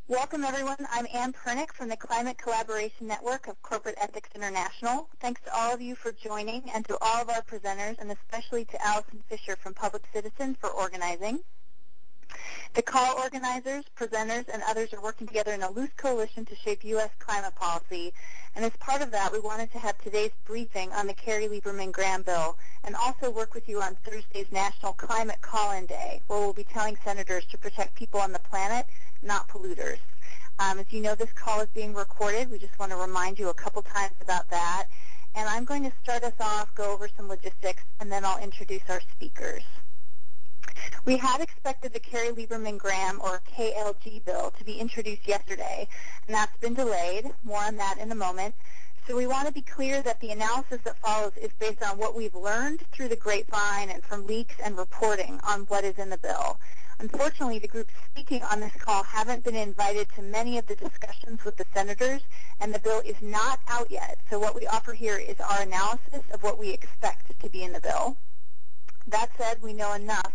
Welcome, everyone. I'm Ann Pernick from the Climate Collaboration Network of Corporate Ethics International. Thanks to all of you for joining and to all of our presenters, and especially to Allison Fisher from Public Citizen for organizing. The call organizers, presenters, and others are working together in a loose coalition to shape U.S. climate policy. And as part of that, we wanted to have today's briefing on the Kerry Lieberman-Graham bill and also work with you on Thursday's National Climate Call-In Day, where we'll be telling senators to protect people on the planet, not polluters. As you know, this call is being recorded. We just want to remind you a couple times about that. And I'm going to start us off, go over some logistics, and then I'll introduce our speakers. We had expected the Kerry Lieberman-Graham, or KLG, bill to be introduced yesterday, and that's been delayed. More on that in a moment. So we want to be clear that the analysis that follows is based on what we've learned through the grapevine and from leaks and reporting on what is in the bill. Unfortunately, the groups speaking on this call haven't been invited to many of the discussions with the senators, and the bill is not out yet. So what we offer here is our analysis of what we expect to be in the bill. That said, we know enough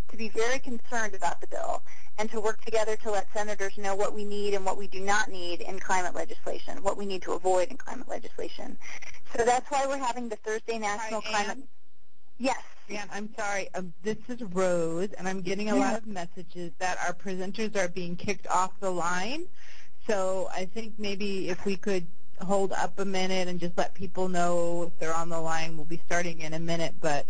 to be very concerned about the bill and to work together to let senators know what we need and what we do not need in climate legislation, what we need to avoid in climate legislation. So that's why we're having the Thursday National Climate... Yes. Ann, I'm sorry. This is Rose, and I'm getting a lot of messages that our presenters are being kicked off the line. So I think maybe if we could hold up a minute and just let people know if they're on the line. We'll be starting in a minute, but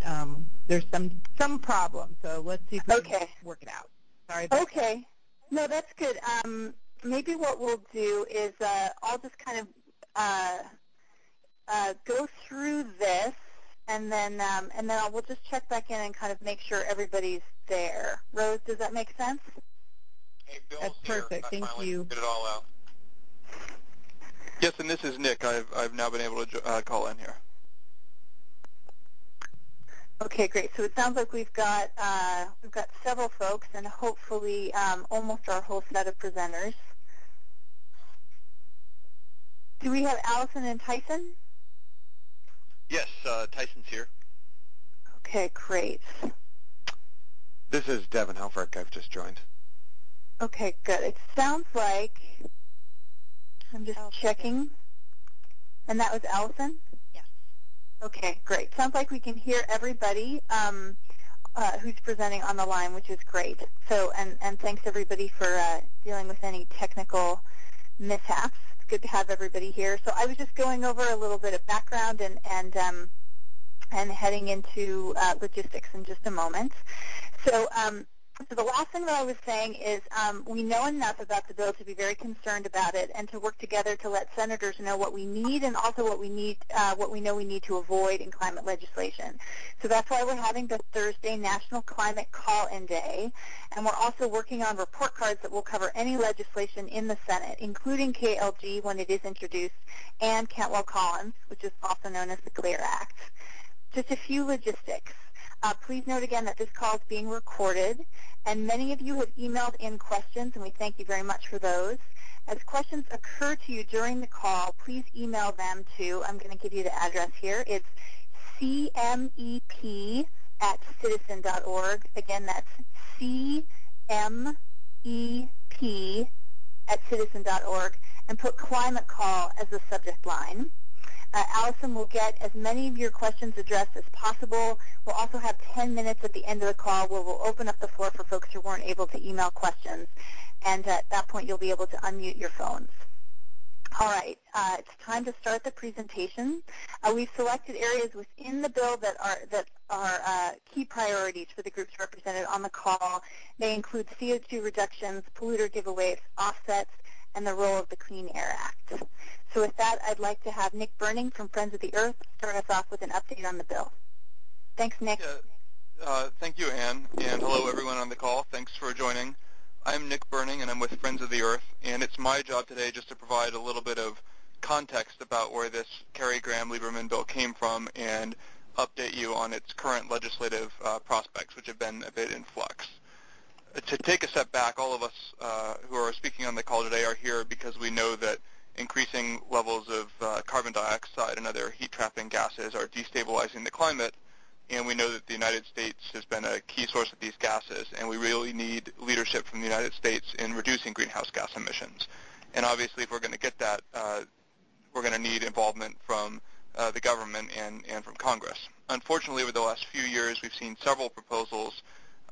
there's some problem. So let's see if we can work it out. Sorry about that. No, that's good. Maybe what we'll do is I'll just kind of go through this, and then we'll just check back in and kind of make sure everybody's there. Rose, does that make sense? Hey, Bill's That's perfect. Here. Thank you. Get it all out. Yes, and this is Nick. I've now been able to call in here. Okay, great. So it sounds like we've got several folks, and hopefully almost our whole set of presenters. Do we have Allison and Tyson? Yes, Tyson's here. Okay, great. This is Devin Helfrich. I've just joined. Okay, good. It sounds like, I'm just checking, and that was Allison? Yes. Okay, great. Sounds like we can hear everybody who's presenting on the line, which is great. So, and thanks everybody for dealing with any technical mishaps. It's good to have everybody here. So I was just going over a little bit of background and heading into logistics in just a moment. So the last thing that I was saying is we know enough about the bill to be very concerned about it and to work together to let senators know what we need and also what we need, what we know we need to avoid in climate legislation. So that's why we're having the Thursday National Climate Call-In Day, and we're also working on report cards that will cover any legislation in the Senate, including KLG when it is introduced, and Cantwell-Collins, which is also known as the CLEAR Act. Just a few logistics. Please note again that this call is being recorded, and many of you have emailed in questions, and we thank you very much for those. As questions occur to you during the call, please email them to, I'm going to give you the address here, it's cmep@citizen.org. Again, that's cmep@citizen.org, and put climate call as the subject line. Allison will get as many of your questions addressed as possible. We'll also have 10 minutes at the end of the call where we'll open up the floor for folks who weren't able to email questions. And at that point, you'll be able to unmute your phones. All right, it's time to start the presentation. We've selected areas within the bill that are key priorities for the groups represented on the call. They include CO2 reductions, polluter giveaways, offsets, and the role of the Clean Air Act. So with that, I'd like to have Nick Burning from Friends of the Earth start us off with an update on the bill. Thanks, Nick. Thank you, Ann, and hello everyone on the call. Thanks for joining. I'm Nick Burning, and I'm with Friends of the Earth, and it's my job today just to provide a little bit of context about where this Kerry Graham-Lieberman bill came from and update you on its current legislative prospects, which have been a bit in flux. To take a step back, all of us who are speaking on the call today are here because we know that increasing levels of carbon dioxide and other heat-trapping gases are destabilizing the climate, and we know that the United States has been a key source of these gases, and we really need leadership from the United States in reducing greenhouse gas emissions. And obviously, if we're going to get that, we're going to need involvement from the government and from Congress. Unfortunately, over the last few years, we've seen several proposals.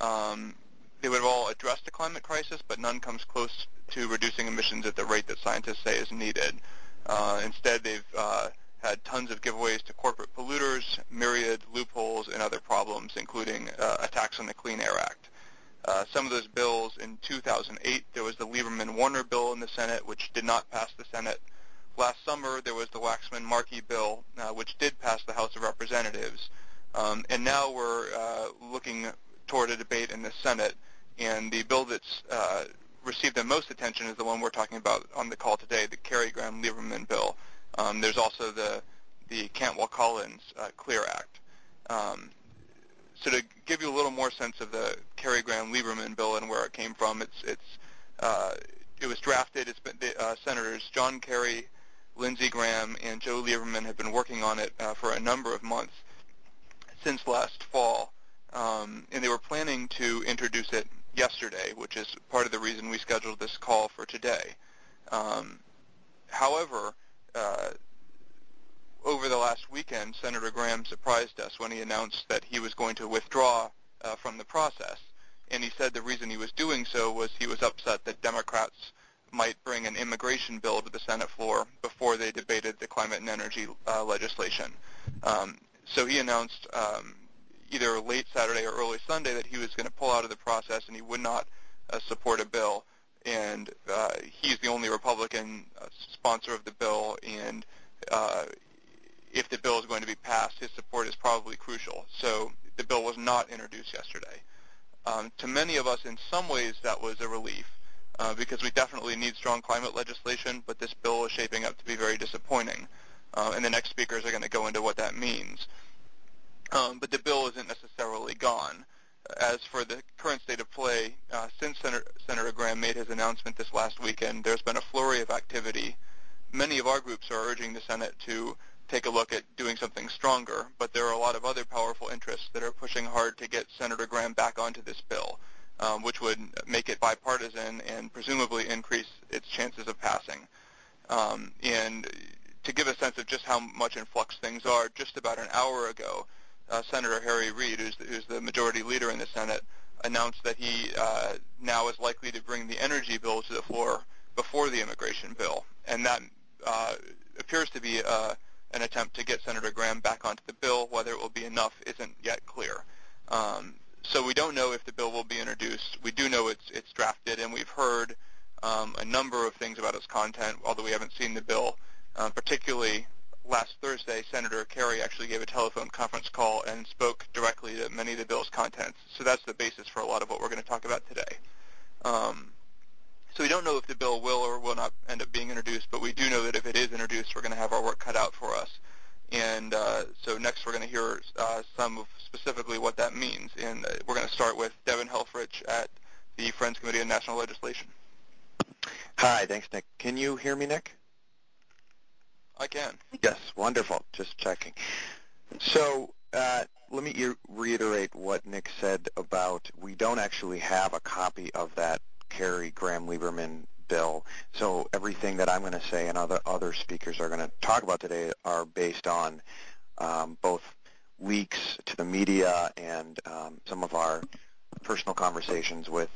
They would have all addressed the climate crisis, but none comes close to reducing emissions at the rate that scientists say is needed. Instead, they've had tons of giveaways to corporate polluters, myriad loopholes, and other problems, including attacks on the Clean Air Act. Some of those bills, in 2008, there was the Lieberman-Warner bill in the Senate, which did not pass the Senate. Last summer, there was the Waxman-Markey bill, which did pass the House of Representatives. And now we're looking toward a debate in the Senate, and the bill that's received the most attention is the one we're talking about on the call today, the Kerry-Graham-Lieberman bill. There's also the Cantwell-Collins Clear Act. So to give you a little more sense of the Kerry-Graham-Lieberman bill and where it came from, it was drafted. It's been Senators John Kerry, Lindsey Graham, and Joe Lieberman have been working on it for a number of months since last fall, and they were planning to introduce it yesterday, which is part of the reason we scheduled this call for today. However, over the last weekend, Senator Graham surprised us when he announced that he was going to withdraw from the process. And he said the reason he was doing so was he was upset that Democrats might bring an immigration bill to the Senate floor before they debated the climate and energy legislation. So he announced either late Saturday or early Sunday that he was going to pull out of the process and he would not support a bill. And he's the only Republican sponsor of the bill, and if the bill is going to be passed, his support is probably crucial. So the bill was not introduced yesterday. To many of us, in some ways, that was a relief because we definitely need strong climate legislation, but this bill is shaping up to be very disappointing. And the next speakers are going to go into what that means. But the bill isn't necessarily gone. As for the current state of play, since Senator Graham made his announcement this last weekend, there's been a flurry of activity. Many of our groups are urging the Senate to take a look at doing something stronger, but there are a lot of other powerful interests that are pushing hard to get Senator Graham back onto this bill, which would make it bipartisan and presumably increase its chances of passing. And to give a sense of just how much in flux things are, just about an hour ago, Senator Harry Reid, who's the majority leader in the Senate, announced that he now is likely to bring the energy bill to the floor before the immigration bill. And that appears to be an attempt to get Senator Graham back onto the bill. Whether it will be enough isn't yet clear. So we don't know if the bill will be introduced. We do know it's drafted, and we've heard a number of things about its content, although we haven't seen the bill. Particularly last Thursday, Senator Kerry actually gave a telephone conference call and spoke directly to many of the bill's contents. So that's the basis for a lot of what we're going to talk about today. So we don't know if the bill will or will not end up being introduced, but we do know that if it is introduced, we're going to have our work cut out for us. And so next we're going to hear some of specifically what that means. And we're going to start with Devin Helfrich at the Friends Committee on National Legislation. Hi, thanks, Nick. Can you hear me, Nick? I can. Yes, wonderful. Just checking. So let me reiterate what Nick said about we don't actually have a copy of that Kerry-Graham-Lieberman bill. So everything that I'm going to say and other speakers are going to talk about today are based on both leaks to the media and some of our personal conversations with,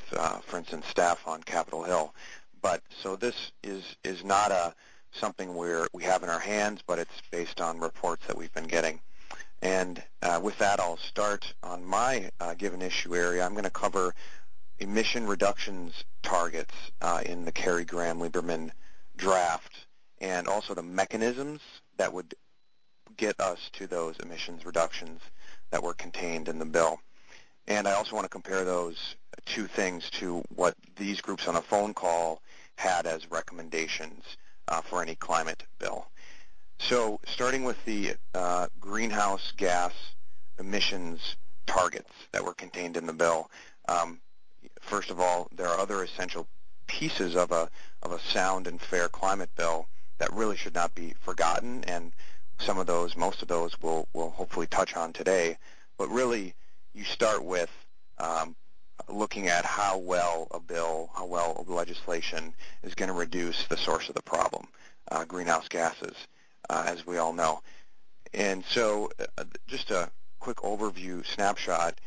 for instance, staff on Capitol Hill. But so this is not something we have in our hands, but it's based on reports that we've been getting. And with that, I'll start on my given issue area. I'm going to cover emission reductions targets in the Kerry-Graham-Lieberman draft, and also the mechanisms that would get us to those emissions reductions that were contained in the bill. And I also want to compare those two things to what these groups on a phone call had as recommendations for any climate bill. So starting with the greenhouse gas emissions targets that were contained in the bill, first of all, there are other essential pieces of a sound and fair climate bill that really should not be forgotten, and some of those, most of those, we'll hopefully touch on today. But really, you start with looking at how well a legislation is going to reduce the source of the problem, greenhouse gases, as we all know. And so just a quick overview snapshot,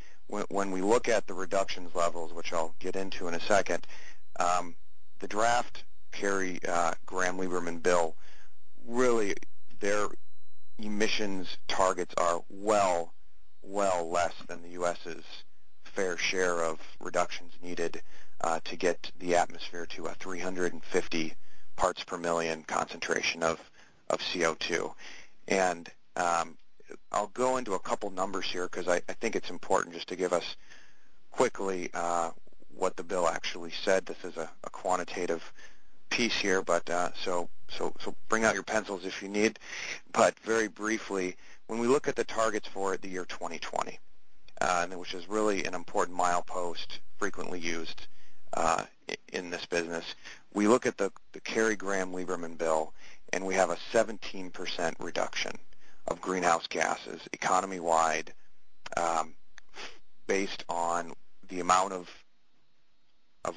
when we look at the reductions levels, which I'll get into in a second, the draft Kerry Graham-Lieberman bill, really their emissions targets are well less than the U.S.'s fair share of reductions needed to get the atmosphere to a 350 parts per million concentration of CO2. And I'll go into a couple numbers here because I think it's important just to give us quickly what the bill actually said. This is a quantitative piece here, but so bring out your pencils if you need. But very briefly, when we look at the targets for the year 2020, which is really an important milepost, frequently used in this business, we look at the Kerry Graham-Lieberman bill, and we have a 17% reduction of greenhouse gases economy-wide based on the amount of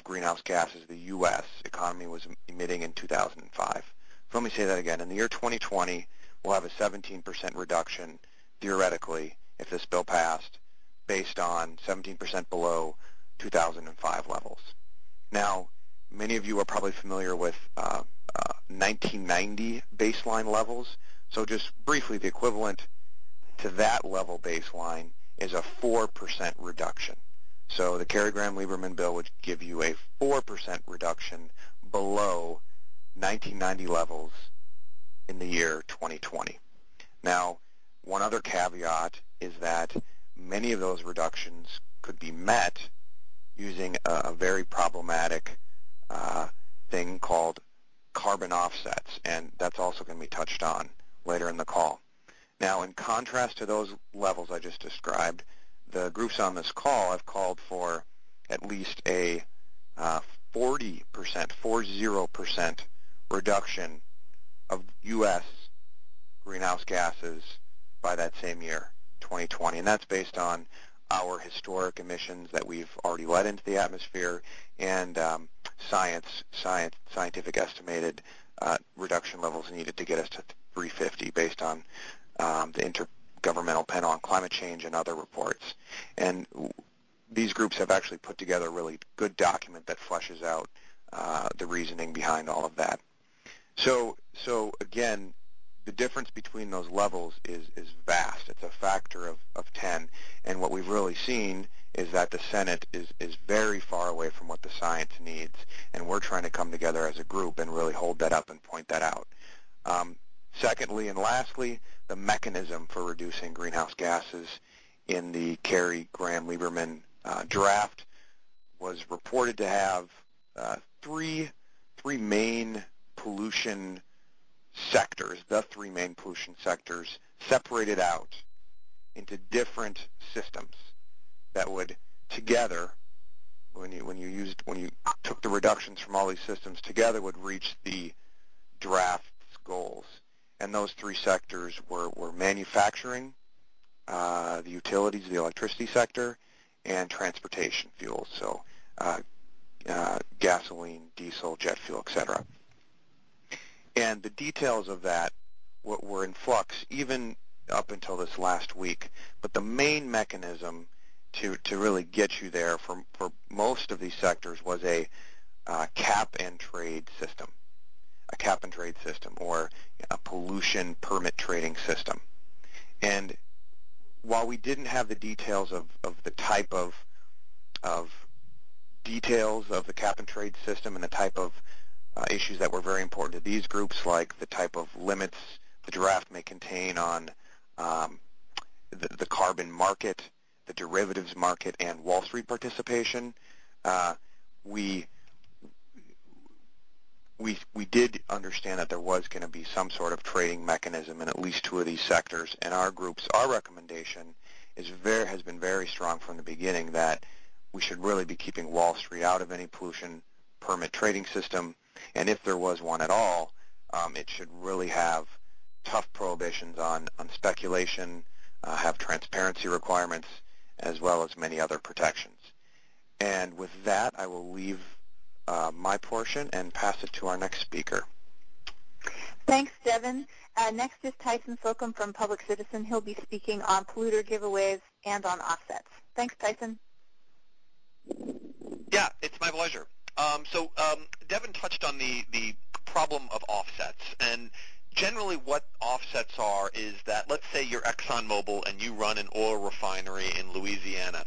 greenhouse gases the U.S. economy was emitting in 2005. So let me say that again. In the year 2020, we'll have a 17% reduction, theoretically, if this bill passed, based on 17% below 2005 levels. Now, many of you are probably familiar with 1990 baseline levels. So just briefly, the equivalent to that level baseline is a 4% reduction. So the Kerry Graham-Lieberman bill would give you a 4% reduction below 1990 levels in the year 2020. Now, one other caveat is that many of those reductions could be met using a very problematic thing called carbon offsets, and that's also going to be touched on later in the call. Now, in contrast to those levels I just described, the groups on this call have called for at least a 40% reduction of U.S. greenhouse gases by that same year, 2020. And that's based on our historic emissions that we've already let into the atmosphere and scientific estimated reduction levels needed to get us to 350 based on the Intergovernmental Panel on Climate Change and other reports. And these groups have actually put together a really good document that fleshes out the reasoning behind all of that. So again, the difference between those levels is vast. It's a factor of 10. And what we've really seen is that the Senate is very far away from what the science needs. And we're trying to come together as a group and really hold that up and point that out. Secondly and lastly, the mechanism for reducing greenhouse gases in the Kerry Graham-Lieberman draft was reported to have three main pollution sectors, the three main pollution sectors, separated out into different systems that would together, when you took the reductions from all these systems together, would reach the draft's goals. And those three sectors were manufacturing, the utilities, the electricity sector, and transportation fuels, so gasoline, diesel, jet fuel, etc. And the details of that were in flux even up until this last week. But the main mechanism to really get you there for most of these sectors was a cap and trade system. A cap and trade system, or a pollution permit trading system. And while we didn't have the details of the type of details of the cap and trade system and the type of issues that were very important to these groups, like the type of limits the draft may contain on the carbon market, the derivatives market, and Wall Street participation, we did understand that there was going to be some sort of trading mechanism in at least two of these sectors, and our recommendation has been very strong from the beginning that we should really be keeping Wall Street out of any pollution permit trading system, and if there was one at all, it should really have tough prohibitions on speculation, have transparency requirements, as well as many other protections. And with that, I will leave my portion and pass it to our next speaker. Thanks, Devin. Next is Tyson Slocum from Public Citizen. He'll be speaking on polluter giveaways and on offsets. Thanks, Tyson. Yeah, it's my pleasure. Devin touched on the problem of offsets, and generally what offsets are is that, let's say you're ExxonMobil and you run an oil refinery in Louisiana.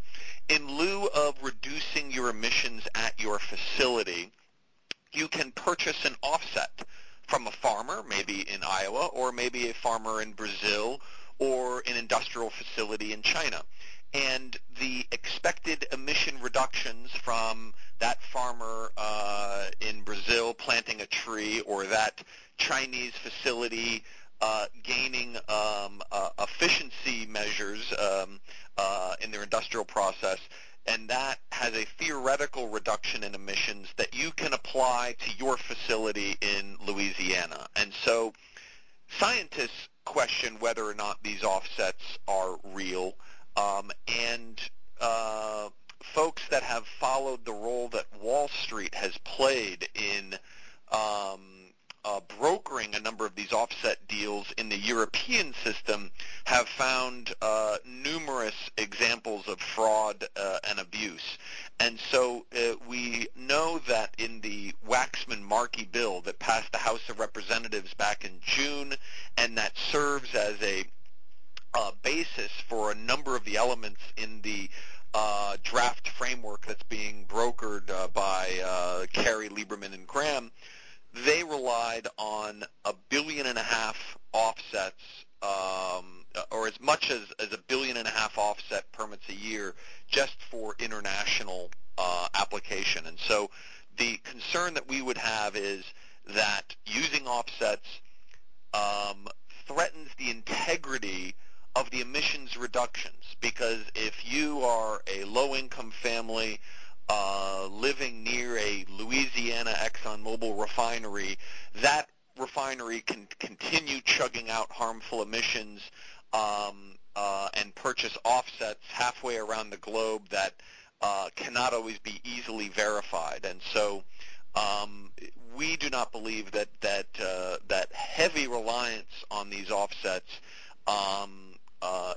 In lieu of reducing your emissions at your facility, you can purchase an offset from a farmer, maybe in Iowa, or maybe a farmer in Brazil, or an industrial facility in China. And the expected emission reductions from that farmer in Brazil planting a tree, or that Chinese facility gaining efficiency measures in their industrial process, and that has a theoretical reduction in emissions that you can apply to your facility in Louisiana. And so scientists question whether or not these offsets are real, and folks that have followed the role that Wall Street has played in brokering a number of these offset deals in the European system have found numerous examples of fraud and abuse. And so we know that in the Waxman-Markey bill that passed the House of Representatives back in June, and that serves as a basis for a number of the elements in the draft framework that's being brokered by Kerry, Lieberman, and Graham, they relied on $1.5 billion offsets, or as much as $1.5 billion offset permits a year just for international application. And so the concern that we would have is that using offsets threatens the integrity of the emissions reductions, because if you are a low-income family living near a Louisiana ExxonMobil refinery, that refinery can continue chugging out harmful emissions and purchase offsets halfway around the globe that cannot always be easily verified. And so we do not believe that heavy reliance on these offsets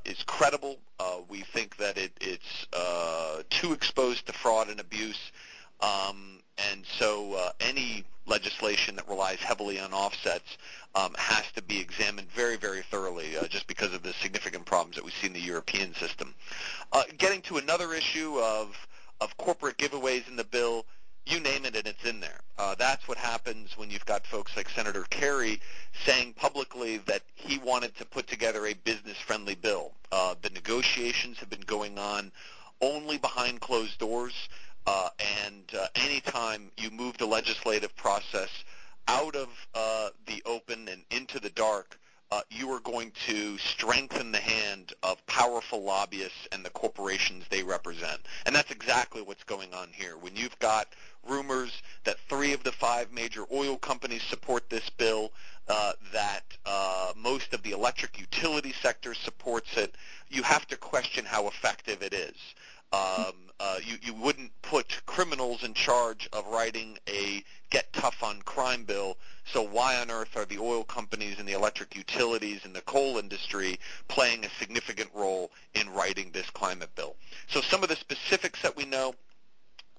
is credible. We think that it's too exposed to fraud and abuse, and so any legislation that relies heavily on offsets has to be examined very, very thoroughly, just because of the significant problems that we see in the European system. Getting to another issue of corporate giveaways in the bill, you name it and it's in there. That's what happens when you've got folks like Senator Kerry saying publicly that he wanted to put together a business-friendly bill. The negotiations have been going on only behind closed doors, and anytime you move the legislative process out of the open and into the dark, you are going to strengthen the hand of powerful lobbyists and the corporations they represent. And that's exactly what's going on here. When you've got rumors that 3 of the 5 major oil companies support this bill, that most of the electric utility sector supports it, you have to question how effective it is. You wouldn't put criminals in charge of writing a get tough on crime bill, so why on earth are the oil companies and the electric utilities and the coal industry playing a significant role in writing this climate bill? So some of the specifics that we know: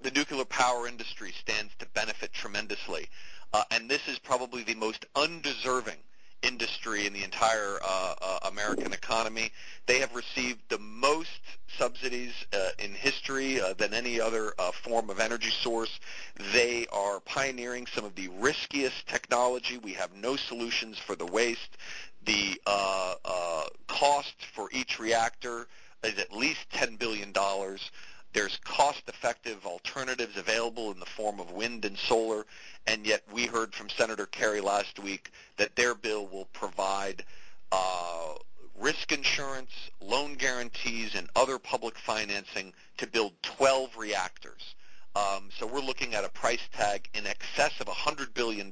the nuclear power industry stands to benefit tremendously, and this is probably the most undeserving industry in the entire American economy. They have received the most subsidies in history than any other form of energy source. They are pioneering some of the riskiest technology. We have no solutions for the waste. The cost for each reactor is at least $10 billion. There's cost-effective alternatives available in the form of wind and solar, and yet we heard from Senator Kerry last week that their bill will provide risk insurance, loan guarantees, and other public financing to build 12 reactors. So we're looking at a price tag in excess of $100 billion,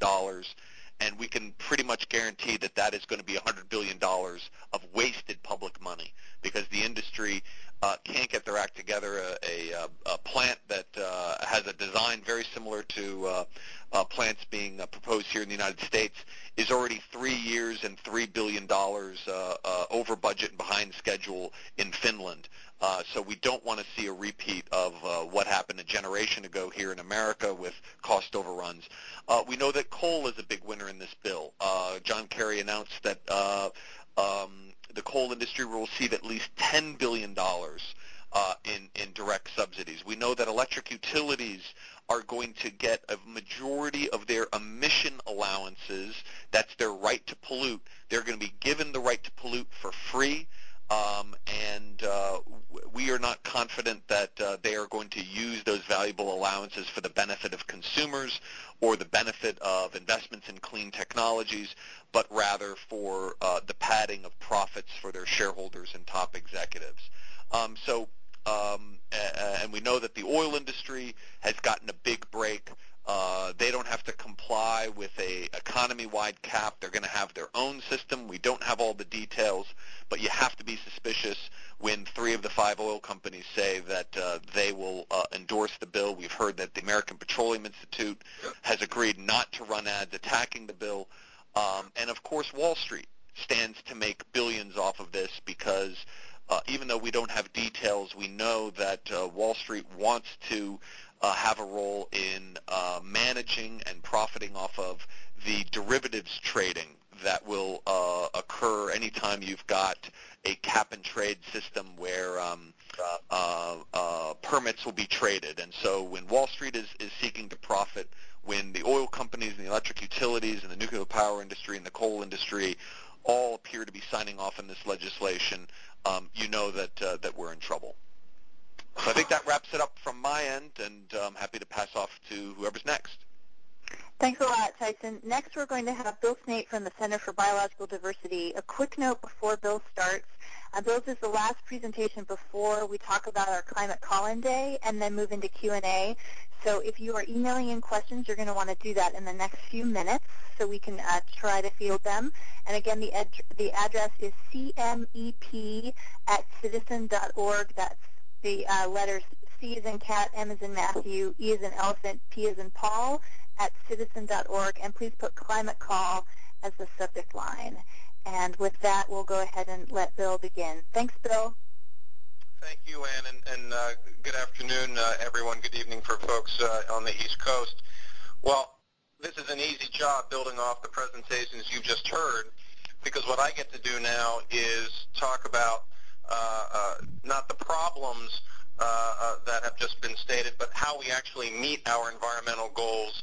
and we can pretty much guarantee that that is going to be $100 billion of wasted public money because the industry can't get their act together. A plant that has a design very similar to plants being proposed here in the United States is already 3 years and $3 billion over budget and behind schedule in Finland. So we don't want to see a repeat of what happened a generation ago here in America with cost overruns. We know that coal is a big winner in this bill. John Kerry announced that the coal industry will receive at least $10 billion in direct subsidies. We know that electric utilities are going to get a majority of their emission allowances. That's their right to pollute. They're going to be given the right to pollute for free. We are not confident that they are going to use those valuable allowances for the benefit of consumers or the benefit of investments in clean technologies, but rather for the padding of profits for their shareholders and top executives. And we know that the oil industry has gotten a big break. They don't have to comply with a economy-wide cap. They're going to have their own system. We don't have all the details, but you have to be suspicious when 3 of the 5 oil companies say that they will endorse the bill. We've heard that the American Petroleum Institute has agreed not to run ads attacking the bill. And, of course, Wall Street stands to make billions off of this because even though we don't have details, we know that Wall Street wants to have a role in managing and profiting off of the derivatives trading that will occur anytime you've got a cap-and-trade system where permits will be traded. And so when Wall Street is seeking to profit, when the oil companies and the electric utilities and the nuclear power industry and the coal industry all appear to be signing off on this legislation, you know that we're in trouble. So I think that wraps it up from my end, and I'm happy to pass off to whoever's next. Thanks a lot, Tyson. Next, we're going to have Bill Snate from the Center for Biological Diversity. A quick note before Bill starts. Bill's is the last presentation before we talk about our Climate Call-In Day and then move into Q&A. So if you are emailing in questions, you're going to want to do that in the next few minutes so we can try to field them. And again, the address is cmep@citizen.org. That's the letters C as in cat, M as in Matthew, E as in elephant, P as in Paul, @citizen.org. And please put Climate Call as the subject line. And with that, we'll go ahead and let Bill begin. Thanks, Bill. Thank you, Ann, and good afternoon, everyone. Good evening for folks on the East Coast. Well, this is an easy job building off the presentations you just heard, because what I get to do now is talk about not the problems that have just been stated, but how we actually meet our environmental goals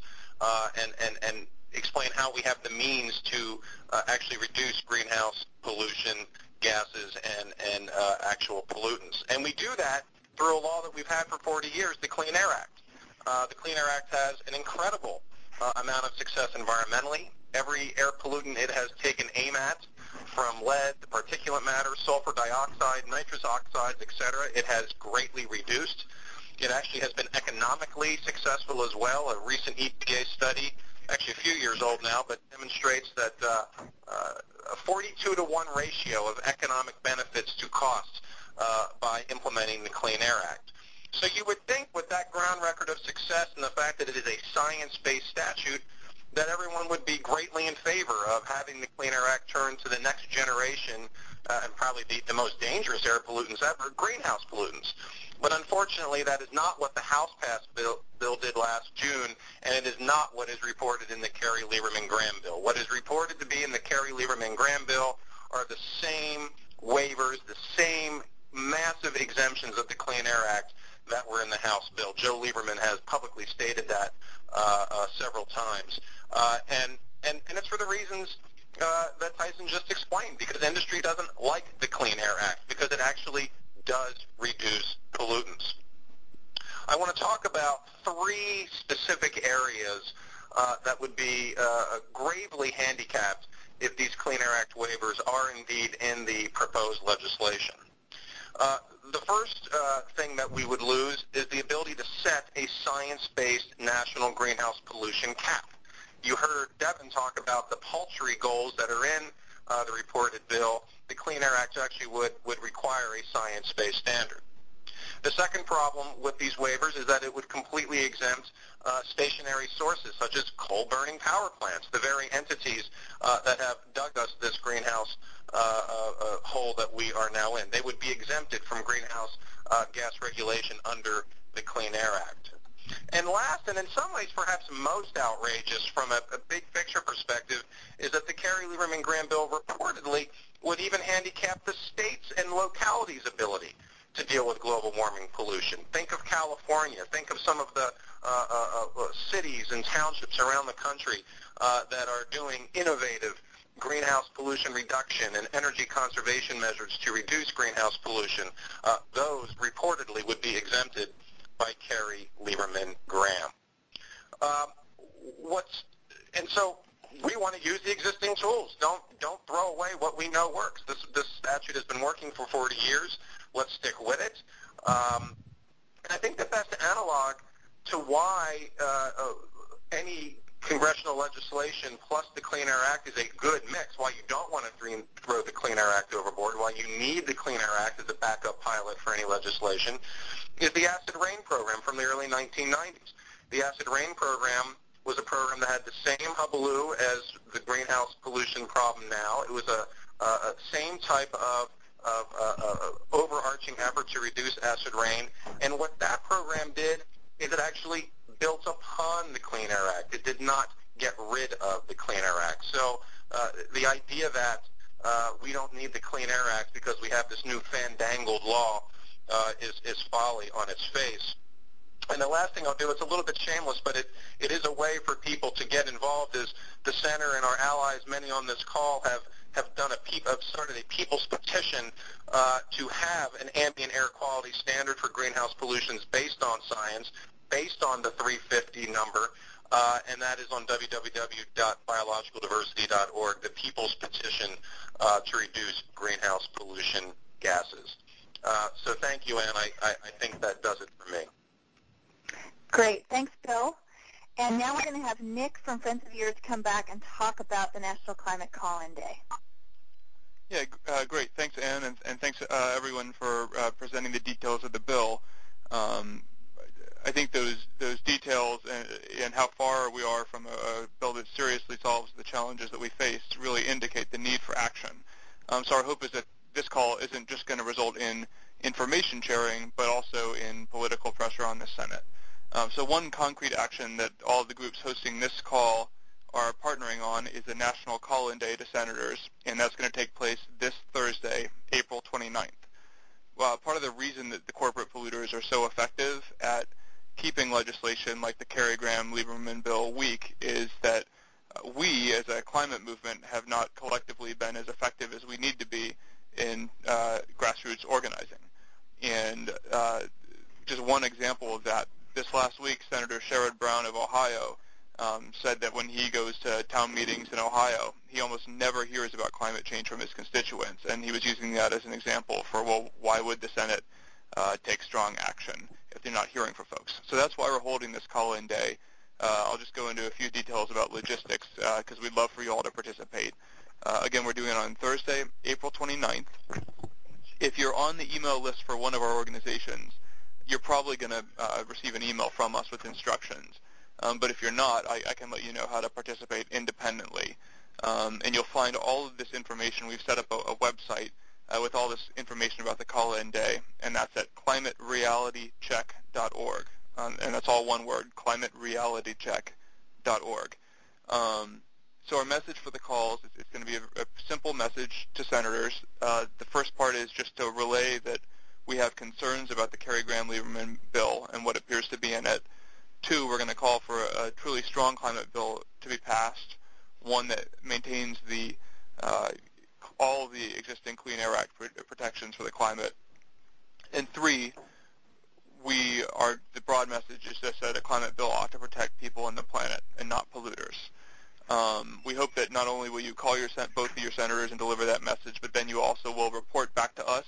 and explain how we have the means to actually reduce greenhouse pollution gases and actual pollutants. And we do that through a law that we've had for 40 years, the Clean Air Act. The Clean Air Act has an incredible amount of success environmentally. Every air pollutant it has taken aim at, from lead, the particulate matter, sulfur dioxide, nitrous oxides, etc., it has greatly reduced. It actually has been economically successful as well. A recent EPA study, actually a few years old now, but demonstrates that a 42-to-1 ratio of economic benefits to costs by implementing the Clean Air Act. So you would think with that ground record of success and the fact that it is a science-based statute that everyone would be greatly in favor of having the Clean Air Act turn to the next generation and probably the most dangerous air pollutants ever, greenhouse pollutants. But unfortunately, that is not what the House-passed bill did last June, and it is not what is reported in the Kerry-Lieberman-Graham bill. What is reported to be in the Kerry-Lieberman-Graham bill are the same waivers, the same massive exemptions of the Clean Air Act that were in the House bill. Joe Lieberman has publicly stated that several times. And it's for the reasons that Tyson just explained, because industry doesn't like the Clean Air Act, because it actually does reduce pollutants. I want to talk about 3 specific areas that would be gravely handicapped if these Clean Air Act waivers are indeed in the proposed legislation. The first thing that we would lose is the ability to set a science-based national greenhouse pollution cap. you heard Devin talk about the paltry goals that are in the reported bill. The Clean Air Act actually would require a science-based standard. The second problem with these waivers is that it would completely exempt stationary sources such as coal-burning power plants, the very entities that have dug us this greenhouse hole that we are now in. They would be exempted from greenhouse gas regulation under the Clean Air Act. And last, and in some ways perhaps most outrageous from a big picture perspective, is that the Kerry-Lieberman-Graham bill reportedly would even handicap the states' and localities' ability to deal with global warming pollution. Think of California. Think of some of the cities and townships around the country that are doing innovative greenhouse pollution reduction and energy conservation measures to reduce greenhouse pollution. Those reportedly would be exempted by Kerry-Lieberman-Graham. And so we want to use the existing tools. Don't throw away what we know works. This statute has been working for 40 years. Let's stick with it. And I think the best analog to why any congressional legislation plus the Clean Air Act is a good mix, why you don't want to throw the Clean Air Act overboard, why you need the Clean Air Act as a backup pilot for any legislation, is the acid rain program from the early 1990s. The acid rain program was a program that had the same hullabaloo as the greenhouse pollution problem now. It was a same type of overarching effort to reduce acid rain. And what that program did is it actually built upon the Clean Air Act. It did not get rid of the Clean Air Act. So the idea that we don't need the Clean Air Act because we have this new fandangled law is folly on its face. And the last thing I'll do, it's a little bit shameless, but it is a way for people to get involved, is the Center and our allies, many on this call, have started a people's petition to have an ambient air quality standard for greenhouse pollutions based on science, based on the 350 number, and that is on www.biologicaldiversity.org, the people's petition to reduce greenhouse pollution gases. So thank you, Ann. I think that does it for me. Great. Thanks, Bill. And now we're going to have Nick from Friends of the Earth come back and talk about the National Climate Call-In Day. Yeah, great. Thanks, Ann, and thanks everyone for presenting the details of the bill. I think those details and how far we are from a bill that seriously solves the challenges that we face really indicate the need for action. So our hope is that this call isn't just going to result in information sharing, but also in political pressure on the Senate. So one concrete action that all of the groups hosting this call are partnering on is the National Call-In Day to Senators, and that's going to take place this Thursday, April 29th. Well, part of the reason that the corporate polluters are so effective at keeping legislation like the Kerry-Graham-Lieberman bill weak is that we, as a climate movement, have not collectively been as effective as we need to be in grassroots organizing. And just one example of that, this last week, Senator Sherrod Brown of Ohio said that when he goes to town meetings in Ohio, he almost never hears about climate change from his constituents, and he was using that as an example for, well, why would the Senate take strong action if they're not hearing from folks? So that's why we're holding this call-in day. I'll just go into a few details about logistics because we'd love for you all to participate. Again, we're doing it on Thursday, April 29th. If you're on the email list for one of our organizations, you're probably going to receive an email from us with instructions. But if you're not, I can let you know how to participate independently. And you'll find all of this information. We've set up a website with all this information about the call-in day, and that's at climaterealitycheck.org. And that's all one word, climaterealitycheck.org. So our message for the calls is it's going to be a simple message to senators. The first part is just to relay that we have concerns about the Kerry-Graham-Lieberman bill and what appears to be in it. Two, we're going to call for a truly strong climate bill to be passed, one that maintains all of the existing Clean Air Act protections for the climate. And three, the broad message is just that a climate bill ought to protect people and the planet and not polluters. We hope that not only will you call both of your senators and deliver that message, but then you also will report back to us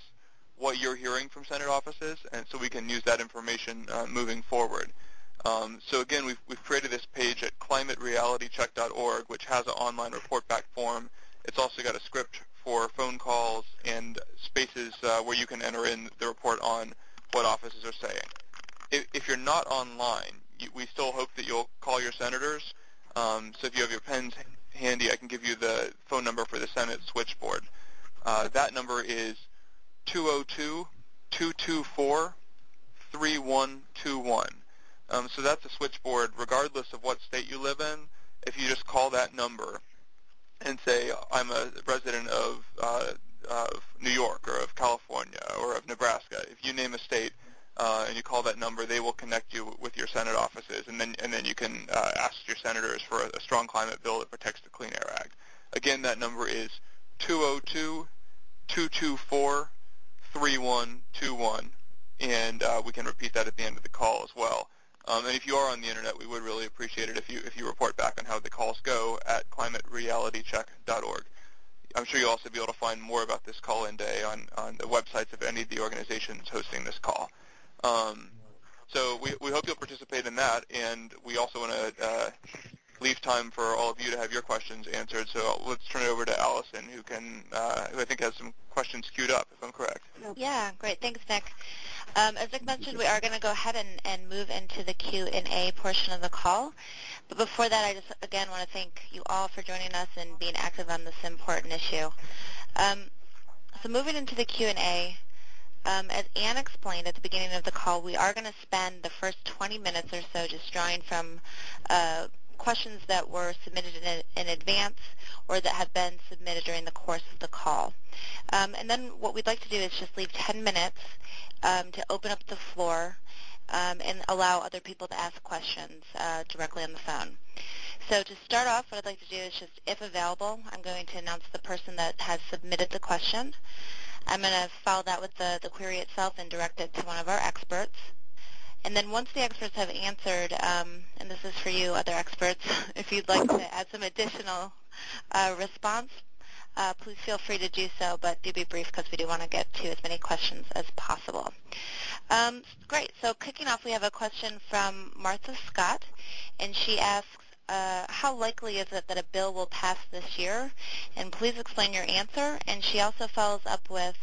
what you're hearing from Senate offices, and so we can use that information moving forward. So again, we've created this page at climaterealitycheck.org, which has an online report back form. It's also got a script for phone calls and spaces where you can enter in the report on what offices are saying. If you're not online, we still hope that you'll call your senators. So if you have your pens handy, I can give you the phone number for the Senate switchboard. That number is 202-224-3121. So that's a switchboard regardless of what state you live in. If you just call that number and say, I'm a resident of New York or of California or of Nebraska, if you name a state and you call that number, they will connect you with your Senate offices, and then you can ask your senators for a strong climate bill that protects the Clean Air Act. Again, that number is 202-224-3121, and we can repeat that at the end of the call as well. And if you are on the internet, we would really appreciate it if you report back on how the calls go at climaterealitycheck.org. I'm sure you'll also be able to find more about this call-in day on the websites of any of the organizations hosting this call. So we hope you'll participate in that, and we also want to leave time for all of you to have your questions answered. So let's turn it over to Allison, who I think has some questions queued up, if I'm correct. Yeah, great. Thanks, Nick. As Nick mentioned, we are going to go ahead and move into the Q&A portion of the call. But before that, I just, again, want to thank you all for joining us and being active on this important issue. So moving into the Q&A, as Ann explained at the beginning of the call, we are going to spend the first 20 minutes or so just drawing from questions that were submitted in advance or that have been submitted during the course of the call. And then what we'd like to do is just leave 10 minutes to open up the floor and allow other people to ask questions directly on the phone. So to start off, what I'd like to do is just, if available, I'm going to announce the person that has submitted the question. I'm going to follow that with the query itself and direct it to one of our experts. And then once the experts have answered, and this is for you, other experts, if you'd like to add some additional response, please feel free to do so, but do be brief because we do want to get to as many questions as possible. Great. So kicking off, we have a question from Martha Scott, and she asks, how likely is it that a bill will pass this year? And please explain your answer. And she also follows up with,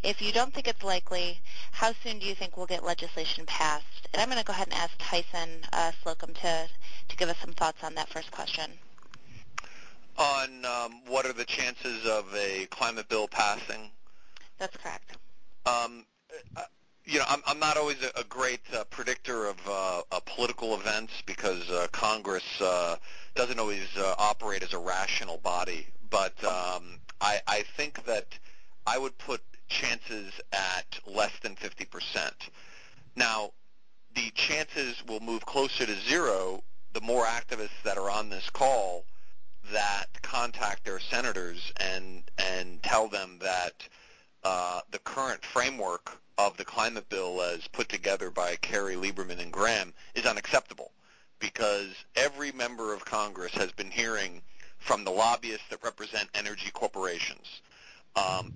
if you don't think it's likely, how soon do you think we'll get legislation passed? And I'm going to go ahead and ask Tyson Slocum to give us some thoughts on that first question. On what are the chances of a climate bill passing? That's correct. You know, I'm not always a great predictor of political events because Congress doesn't always operate as a rational body. But I think that I would put chances at less than 50%. Now, the chances will move closer to zero the more activists that are on this call that contact their senators and tell them that the current framework of the climate bill as put together by Kerry, Lieberman, and Graham is unacceptable, because every member of Congress has been hearing from the lobbyists that represent energy corporations.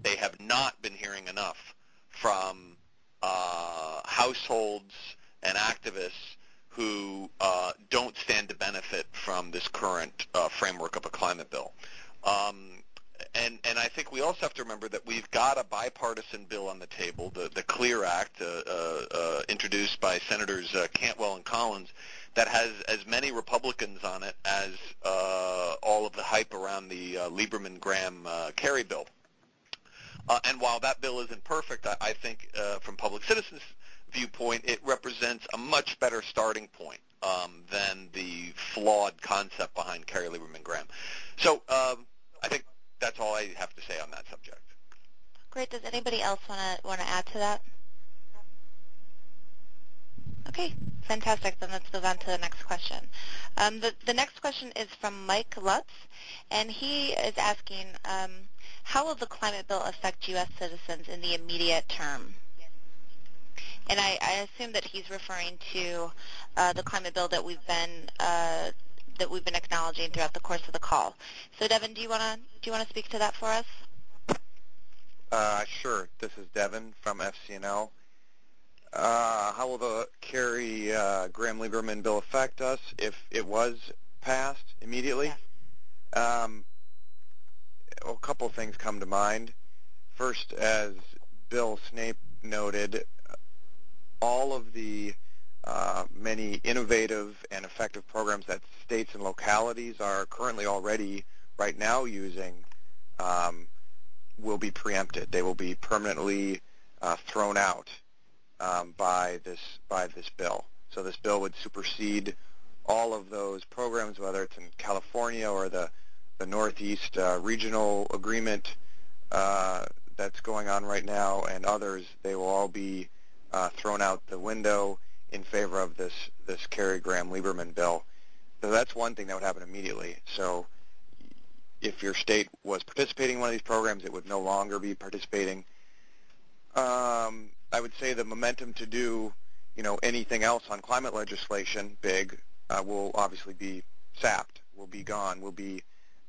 They have not been hearing enough from households and activists who don't stand to benefit from this current framework of a climate bill. And I think we also have to remember that we've got a bipartisan bill on the table, the CLEAR Act, introduced by Senators Cantwell and Collins, that has as many Republicans on it as all of the hype around the Lieberman-Graham-Kerry bill. And while that bill isn't perfect, I think from public citizens' viewpoint, it represents a much better starting point than the flawed concept behind Kerry, Lieberman, Graham. So I think that's all I have to say on that subject. Great. Does anybody else want to add to that? Okay, fantastic. Then let's move on to the next question. The next question is from Mike Lutz, and he is asking, how will the climate bill affect U.S. citizens in the immediate term? And I assume that he's referring to the climate bill that we've been acknowledging throughout the course of the call. So, Devin, do you want to speak to that for us? Sure. This is Devin from FCNL. How will the Kerry Graham-Lieberman bill affect us if it was passed immediately? Yes. A couple things come to mind. First, as Bill Snape noted, all of the many innovative and effective programs that states and localities are currently already right now using will be preempted. They will be permanently thrown out by this bill. So this bill would supersede all of those programs, whether it's in California or the Northeast Regional Agreement that's going on right now and others. They will all be thrown out the window in favor of this Kerry Graham-Lieberman bill. So that's one thing that would happen immediately. So if your state was participating in one of these programs, it would no longer be participating. I would say the momentum to do, anything else on climate legislation, big, will obviously be sapped, will be gone, will be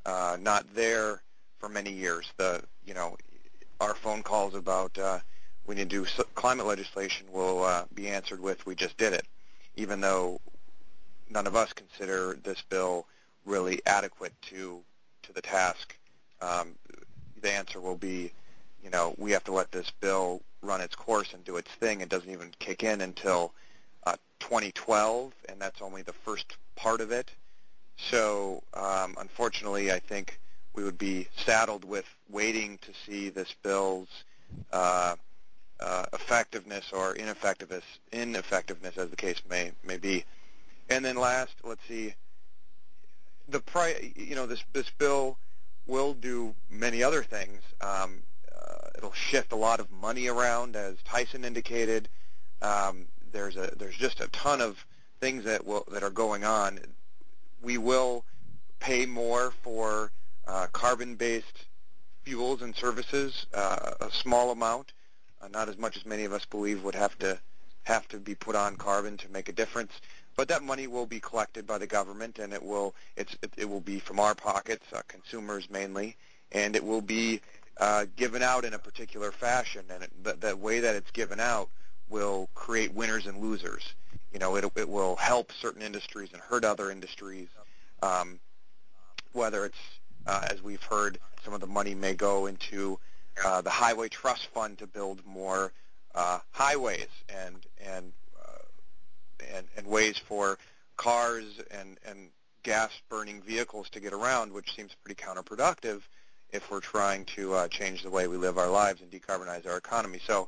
not there for many years. Our phone calls about we need to do climate legislation will be answered with "we just did it," even though none of us consider this bill really adequate to the task. The answer will be, we have to let this bill run its course and do its thing. It doesn't even kick in until 2012, and that's only the first part of it. So unfortunately, I think we would be saddled with waiting to see this bill's effectiveness or ineffectiveness, as the case may be. And then last, let's see, this bill will do many other things. It'll shift a lot of money around, as Tyson indicated. There's just a ton of things that are going on. We will pay more for carbon-based fuels and services, a small amount, not as much as many of us believe would have to be put on carbon to make a difference. But that money will be collected by the government, and it will be from our pockets, consumers mainly, and it will be given out in a particular fashion. And the way that it's given out will create winners and losers. It will help certain industries and hurt other industries. Whether it's, as we've heard, some of the money may go into the Highway Trust Fund to build more highways and ways for cars and gas-burning vehicles to get around, which seems pretty counterproductive if we're trying to change the way we live our lives and decarbonize our economy. So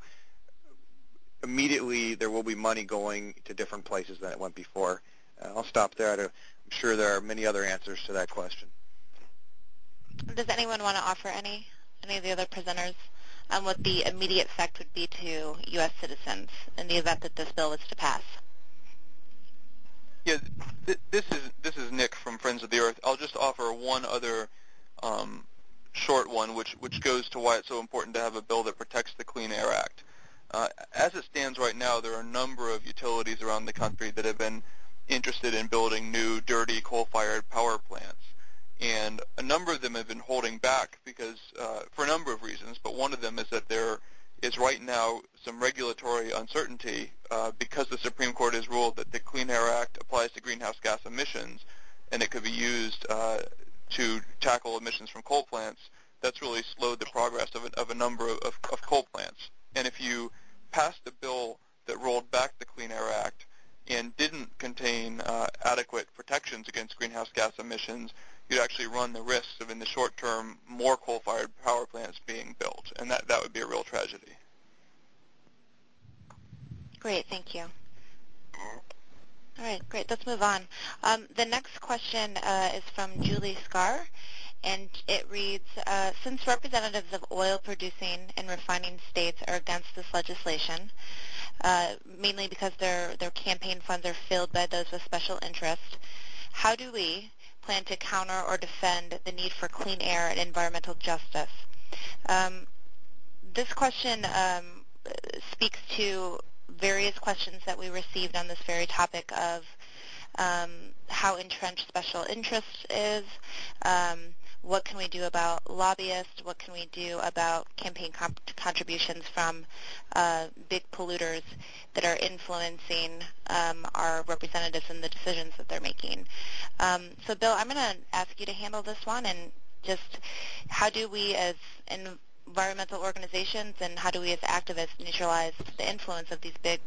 immediately there will be money going to different places than it went before. I'll stop there. I'm sure there are many other answers to that question. Does anyone want to offer any of the other presenters on what the immediate effect would be to U.S. citizens in the event that this bill was to pass? Yeah, this is Nick from Friends of the Earth. I'll just offer one other short one, which goes to why it's so important to have a bill that protects the Clean Air Act. As it stands right now, there are a number of utilities around the country that have been interested in building new, dirty, coal-fired power plants. And a number of them have been holding back because, for a number of reasons, but one of them is that there is right now some regulatory uncertainty because the Supreme Court has ruled that the Clean Air Act applies to greenhouse gas emissions and it could be used to tackle emissions from coal plants. That's really slowed the progress of a number of coal plants. And if you passed a bill that rolled back the Clean Air Act and didn't contain adequate protections against greenhouse gas emissions, you'd actually run the risks of, in the short term, more coal-fired power plants being built, and that would be a real tragedy. Great, thank you. All right, great. Let's move on. The next question is from Julie Scar, and it reads, since representatives of oil-producing and refining states are against this legislation, mainly because their campaign funds are filled by those with special interest, how do we plan to counter or defend the need for clean air and environmental justice? This question speaks to various questions that we received on this very topic of how entrenched special interest is, what can we do about lobbyists, what can we do about campaign contributions from big polluters that are influencing our representatives and the decisions that they're making. So Bill, I'm going to ask you to handle this one, and just how do we as environmental organizations and how do we as activists neutralize the influence of these big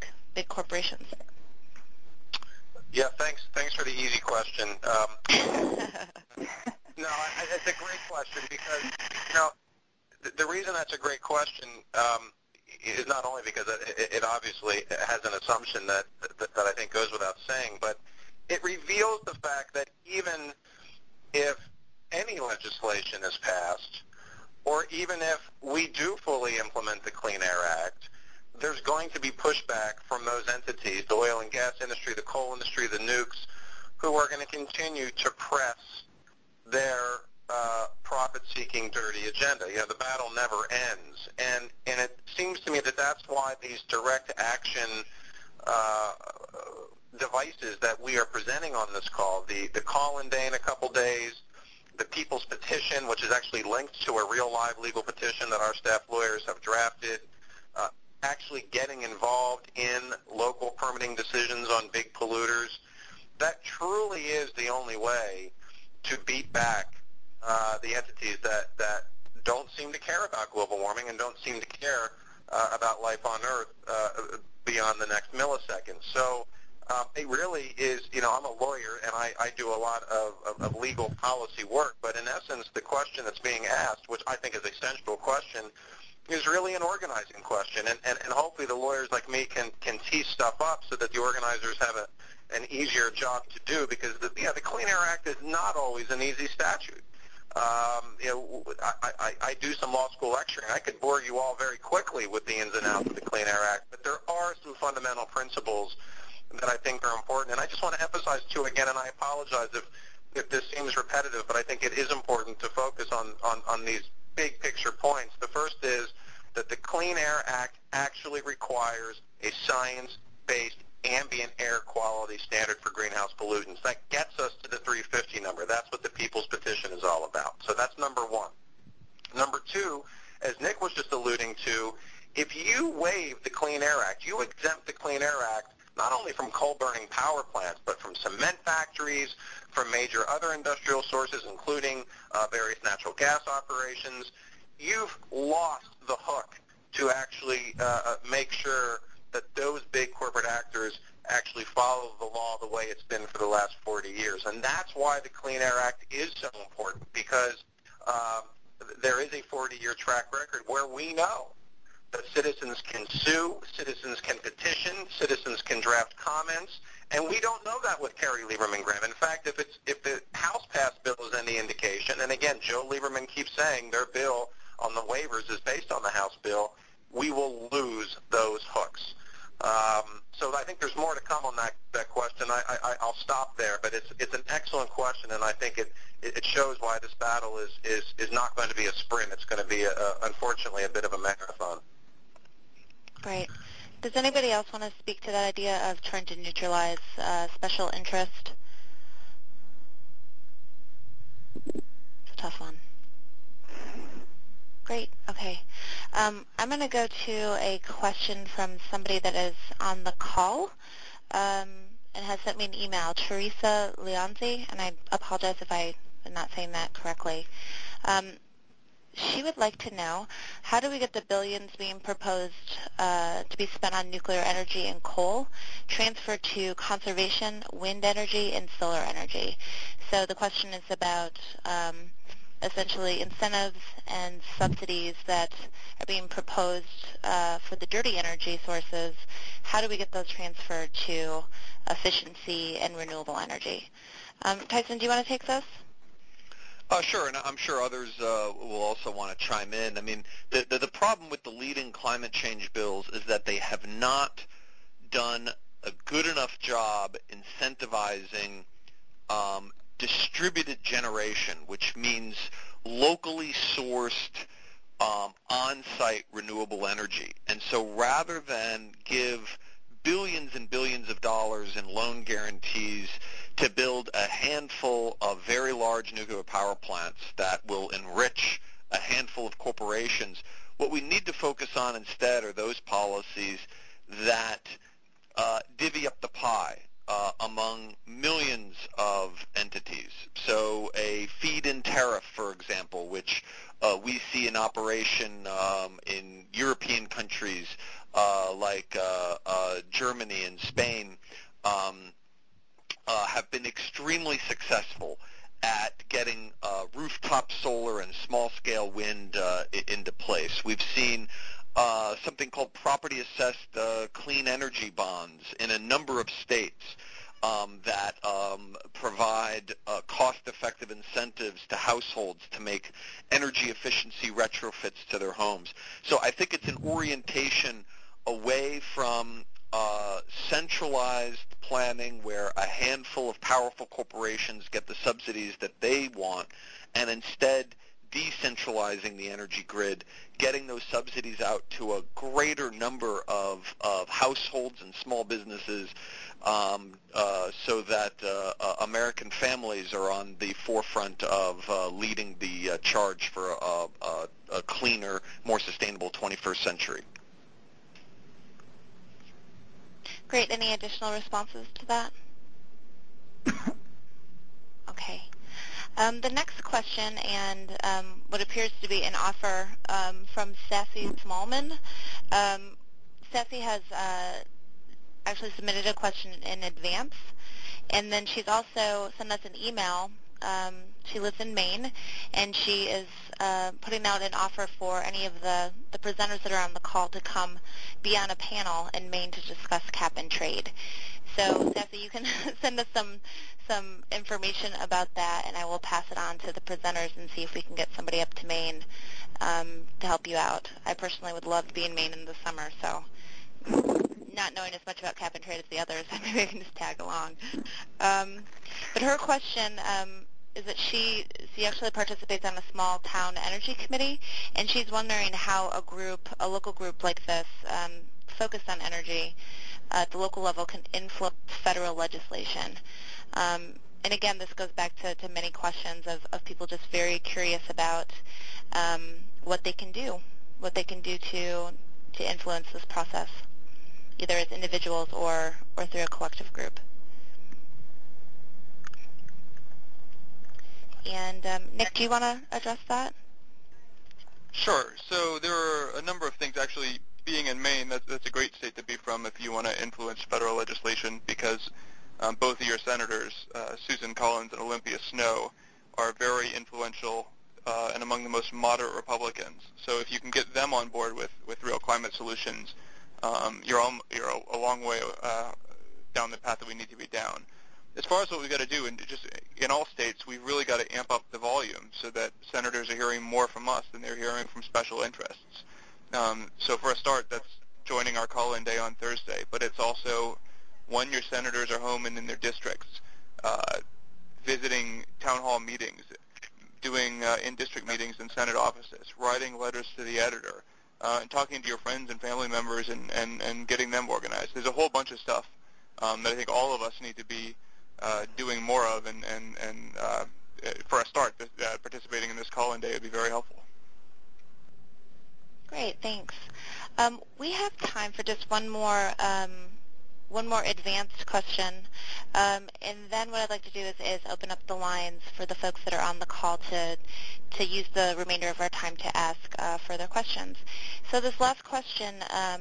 corporations? Yeah, thanks for the easy question. No, it's a great question because, the reason that's a great question is not only because it obviously has an assumption that I think goes without saying, but it reveals the fact that even if any legislation is passed, or even if we do fully implement the Clean Air Act, there's going to be pushback from those entities, the oil and gas industry, the coal industry, the nukes, who are going to continue to press their profit-seeking, dirty agenda. The battle never ends. And it seems to me that that's why these direct action devices that we are presenting on this call, the call-in day in a couple days, the People's Petition, which is actually linked to a real live legal petition that our staff lawyers have drafted, actually getting involved in local permitting decisions on big polluters, that truly is the only way to beat back the entities that don't seem to care about global warming and don't seem to care about life on Earth beyond the next millisecond. So it really is, I'm a lawyer and I do a lot of legal policy work, but in essence the question that's being asked, which I think is a central question, is really an organizing question. And hopefully the lawyers like me can tee stuff up so that the organizers have an easier job to do, because the Clean Air Act is not always an easy statute. I do some law school lecturing. I could bore you all very quickly with the ins and outs of the Clean Air Act, but there are some fundamental principles that I think are important. And I just want to emphasize, too, again, and I apologize if this seems repetitive, but I think it is important to focus on these big picture points. The first is that the Clean Air Act actually requires a science-based ambient air quality standard for greenhouse pollutants. That gets us to the 350 number. That's what the People's Petition is all about. So that's number one. Number two, as Nick was just alluding to, if you waive the Clean Air Act, you exempt the Clean Air Act not only from coal-burning power plants, but from cement factories, from major other industrial sources, including various natural gas operations, you've lost the hook to actually make sure that those big corporate actors actually follow the law the way it's been for the last 40 years. And that's why the Clean Air Act is so important, because there is a 40-year track record where we know that citizens can sue, citizens can petition, citizens can draft comments, and we don't know that with Kerry Lieberman Graham. In fact, if the House-passed bill is any indication, and again, Joe Lieberman keeps saying their bill on the waivers is based on the House bill, we will lose those hooks. So I think there's more to come on that question. I'll stop there, but it's an excellent question, and I think it shows why this battle is not going to be a sprint. It's going to be, unfortunately, a bit of a marathon. Great. Does anybody else want to speak to that idea of trying to neutralize special interest? It's a tough one. Great. Okay. I'm going to go to a question from somebody that is on the call and has sent me an email, Teresa Leonzi, and I apologize if I'm not saying that correctly. She would like to know, how do we get the billions being proposed to be spent on nuclear energy and coal transferred to conservation, wind energy, and solar energy? So the question is about essentially incentives and subsidies that are being proposed for the dirty energy sources. How do we get those transferred to efficiency and renewable energy? Tyson, do you want to take this? Sure, and I'm sure others will also want to chime in. I mean, the problem with the leading climate change bills is that they have not done a good enough job incentivizing distributed generation, which means locally sourced on-site renewable energy. And so rather than give billions and billions of dollars in loan guarantees to build a handful of very large nuclear power plants that will enrich a handful of corporations. What we need to focus on instead are those policies that divvy up the pie among millions of entities. So a feed-in tariff, for example, which we see in operation in European countries like Germany and Spain, have been extremely successful at getting rooftop solar and small-scale wind into place. We've seen something called property-assessed clean energy bonds in a number of states that provide cost-effective incentives to households to make energy efficiency retrofits to their homes. So I think it's an orientation away from centralized planning where a handful of powerful corporations get the subsidies that they want, and instead decentralizing the energy grid, getting those subsidies out to a greater number of households and small businesses so that American families are on the forefront of leading the charge for a cleaner, more sustainable 21st century. Great. Any additional responses to that? Okay. The next question, and what appears to be an offer from Sassy Smallman. Sassy has actually submitted a question in advance, and then she's also sent us an email. She lives in Maine, and she is putting out an offer for any of the presenters that are on the call to come be on a panel in Maine to discuss cap and trade. So, Sassy, you can send us some information about that, and I will pass it on to the presenters and see if we can get somebody up to Maine to help you out. I personally would love to be in Maine in the summer, so not knowing as much about cap and trade as the others, maybe I can just tag along. But her question is that she actually participates on a small town energy committee, and she's wondering how a local group like this focused on energy at the local level can influence federal legislation. And again, this goes back to many questions of people just very curious about what they can do to influence this process, either as individuals or through a collective group. And Nick, do you want to address that? Sure. So there are a number of things. Actually, being in Maine, that's a great state to be from if you want to influence federal legislation, because both of your senators, Susan Collins and Olympia Snowe, are very influential and among the most moderate Republicans. So if you can get them on board with real climate solutions, you're a long way down the path that we need to be down. As far as what we've got to do, and just in all states, we've really got to amp up the volume so that senators are hearing more from us than they're hearing from special interests. So for a start, that's joining our call-in day on Thursday, but it's also when your senators are home and in their districts, visiting town hall meetings, doing in-district meetings in Senate offices, writing letters to the editor, and talking to your friends and family members and getting them organized. There's a whole bunch of stuff that I think all of us need to be doing more of, and for a start, participating in this call-in day would be very helpful. Great, thanks. We have time for just one more advanced question, and then what I'd like to do is open up the lines for the folks that are on the call to use the remainder of our time to ask further questions. So this last question, I've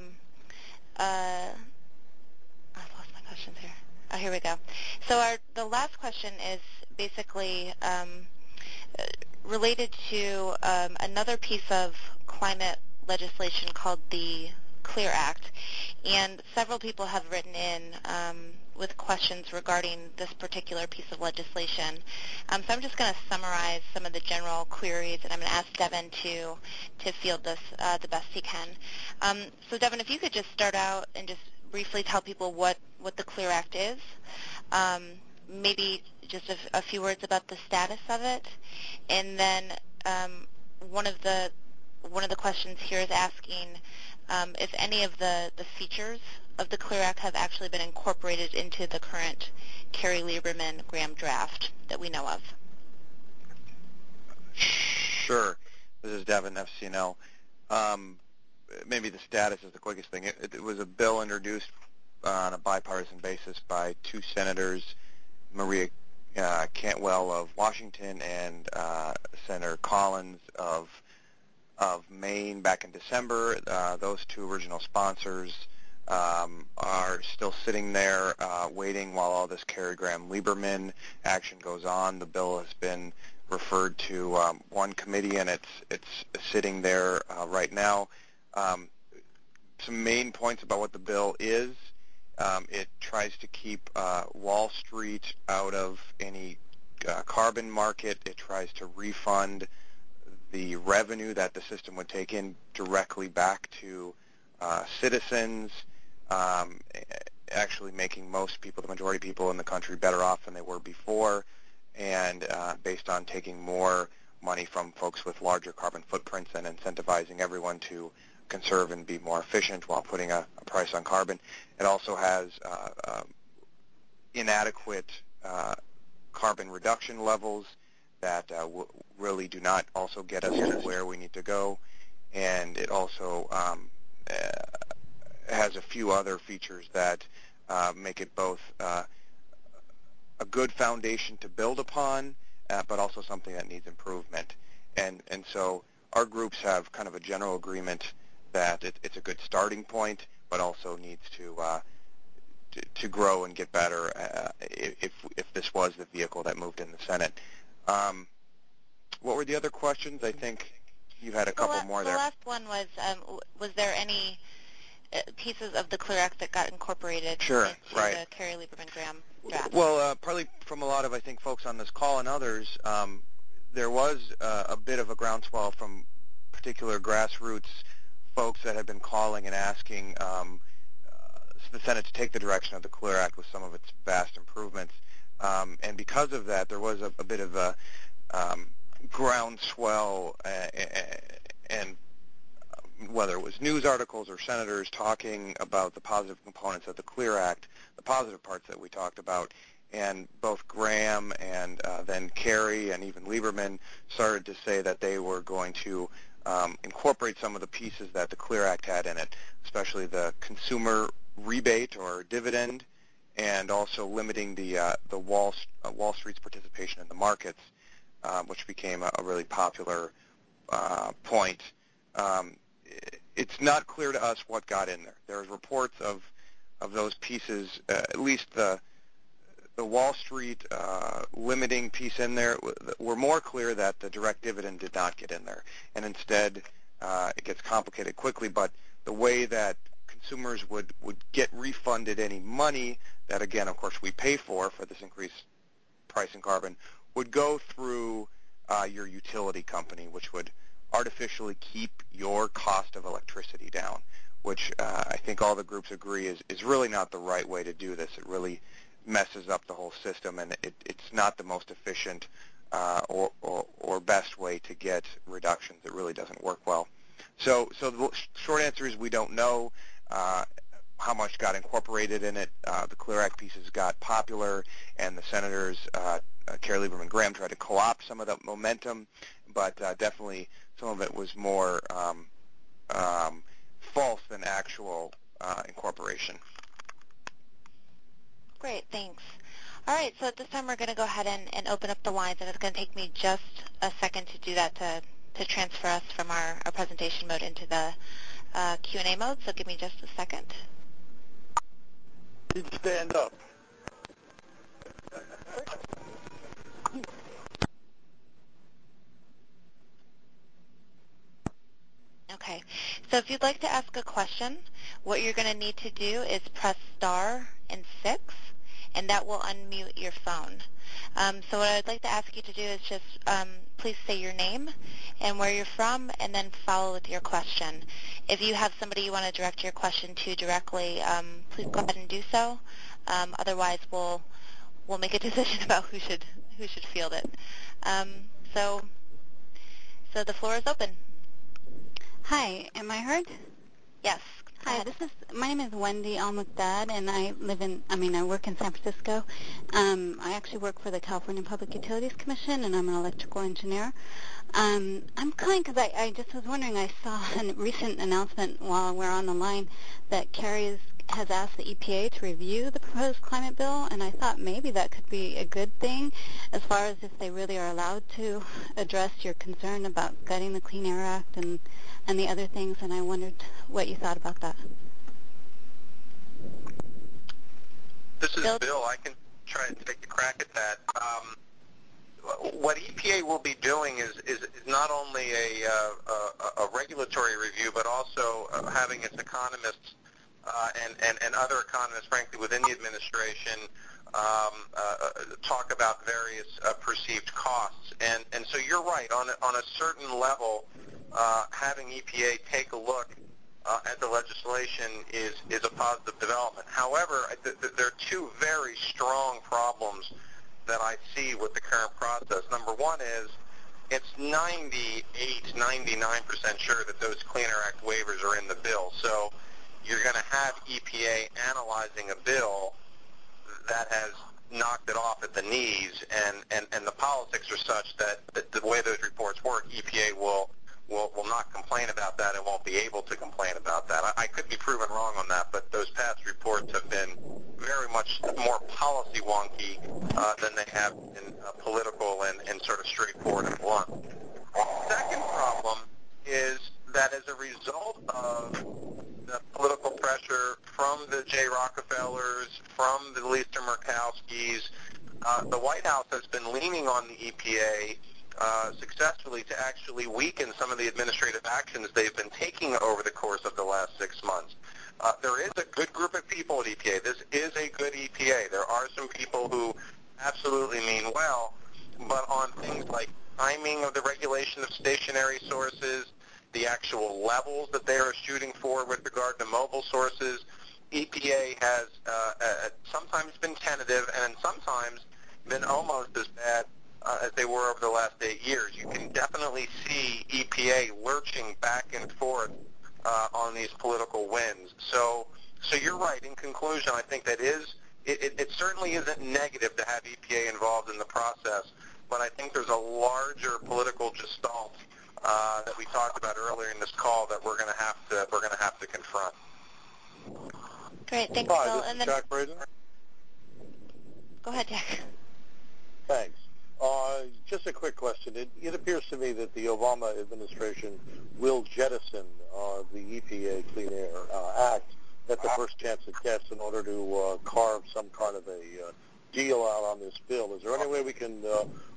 lost my questions here. Oh, here we go. So the last question is basically related to another piece of climate legislation called the CLEAR Act, and several people have written in with questions regarding this particular piece of legislation. So I'm just going to summarize some of the general queries, and I'm going to ask Devin to field this the best he can. So Devin, if you could just start out and just briefly tell people what the CLEAR Act is, maybe just a few words about the status of it, and then one of the questions here is asking if any of the features of the Clear Act have actually been incorporated into the current Kerry Lieberman-Graham draft that we know of? Sure. This is Devin, FCNL. Maybe the status is the quickest thing. It was a bill introduced on a bipartisan basis by two senators, Maria Cantwell of Washington and Senator Collins of Maine back in December. Those two original sponsors are still sitting there waiting while all this Kerry Graham-Lieberman action goes on. The bill has been referred to one committee, and it's sitting there right now. Some main points about what the bill is. It tries to keep Wall Street out of any carbon market. It tries to refund the revenue that the system would take in directly back to citizens, actually making most people, the majority of people in the country, better off than they were before, and based on taking more money from folks with larger carbon footprints and incentivizing everyone to conserve and be more efficient while putting a price on carbon. It also has inadequate carbon reduction levels that really do not also get us to where we need to go. And it also has a few other features that make it both a good foundation to build upon, but also something that needs improvement. And so our groups have kind of a general agreement that it's a good starting point, but also needs to grow and get better if this was the vehicle that moved in the Senate. What were the other questions? I think you had a couple more there. The last one was there any pieces of the Clear Act that got incorporated into the Kerry Lieberman-Graham draft? Well, partly from a lot of, I think, folks on this call and others, there was a bit of a groundswell from particular grassroots folks that had been calling and asking the Senate to take the direction of the Clear Act with some of its vast improvements. And because of that, there was a bit of a groundswell, and whether it was news articles or senators talking about the positive components of the Clear Act, the positive parts that we talked about, and both Graham and then Kerry and even Lieberman started to say that they were going to incorporate some of the pieces that the Clear Act had in it, especially the consumer rebate or dividend, and also limiting the Wall Street's participation in the markets, which became a really popular point. It's not clear to us what got in there. There's reports of those pieces, at least the Wall Street limiting piece in there. We're more clear that the direct dividend did not get in there, and instead it gets complicated quickly. But the way that consumers would get refunded any money that, again, of course, we pay for this increased price in carbon, would go through your utility company, which would artificially keep your cost of electricity down, which I think all the groups agree is really not the right way to do this. It really messes up the whole system, and it's not the most efficient or best way to get reductions. It really doesn't work well. So the short answer is we don't know how much got incorporated in it. The Clear Act pieces got popular, and the senators, Kerry Lieberman-Graham, tried to co-opt some of the momentum, but definitely some of it was more false than actual incorporation. Great, thanks. All right, so at this time we're going to go ahead and open up the lines, and it's going to take me just a second to do that to transfer us from our presentation mode into the Q&A mode, so give me just a second. Please stand up. Okay, so if you'd like to ask a question, what you're going to need to do is press star and 6, and that will unmute your phone. So what I'd like to ask you to do is just please say your name and where you're from, and then follow with your question. If you have somebody you want to direct your question to directly, please go ahead and do so. Otherwise, we'll make a decision about who should field it. So the floor is open. Hi, am I heard? Yes. Hi, my name is Wendy Al-Muqdad, and I work in San Francisco. I actually work for the California Public Utilities Commission, and I'm an electrical engineer. I'm calling because I just was wondering, I saw a recent announcement while we're on the line that Kerry has asked the EPA to review the proposed climate bill, and I thought maybe that could be a good thing as far as if they really are allowed to address your concern about gutting the Clean Air Act and the other things, and I wondered what you thought about that. This is Bill. I can try and take a crack at that. What EPA will be doing is not only a regulatory review, but also having its economists and other economists, frankly, within the administration talk about various perceived costs. And so you're right. On a certain level, having EPA take a look at the legislation is a positive development. However, there are two very strong problems that I see with the current process. Number one is it's 98, 99% sure that those Clean Air Act waivers are in the bill. So you're going to have EPA analyzing a bill that has knocked it off at the knees, and the politics are such that the way those reports work, EPA will not complain about that and won't be able to complain about that. I could be proven wrong on that, but those past reports have been very much more policy wonky than they have been political and sort of straightforward and blunt. Second problem is that as a result of the political pressure from the Jay Rockefellers, from the Lisa Murkowskis, the White House has been leaning on the EPA successfully to actually weaken some of the administrative actions they've been taking over the course of the last 6 months. There is a good group of people at EPA. This is a good EPA. There are some people who absolutely mean well, but on things like timing of the regulation of stationary sources, the actual levels that they are shooting for with regard to mobile sources, EPA has sometimes been tentative and sometimes been almost as bad as they were over the last 8 years. You can definitely see EPA lurching back and forth on these political wins. So you're right. In conclusion, I think that it certainly isn't negative to have EPA involved in the process, but I think there's a larger political gestalt that we talked about earlier in this call that we're going to have to confront. Great, thanks, Hi, Bill. this And is then Jack Braden. Go ahead, Jack. Thanks. Just a quick question. It appears to me that the Obama administration will jettison the EPA Clean Air Act at the first chance it gets in order to carve some kind of a deal out on this bill. Is there any way we can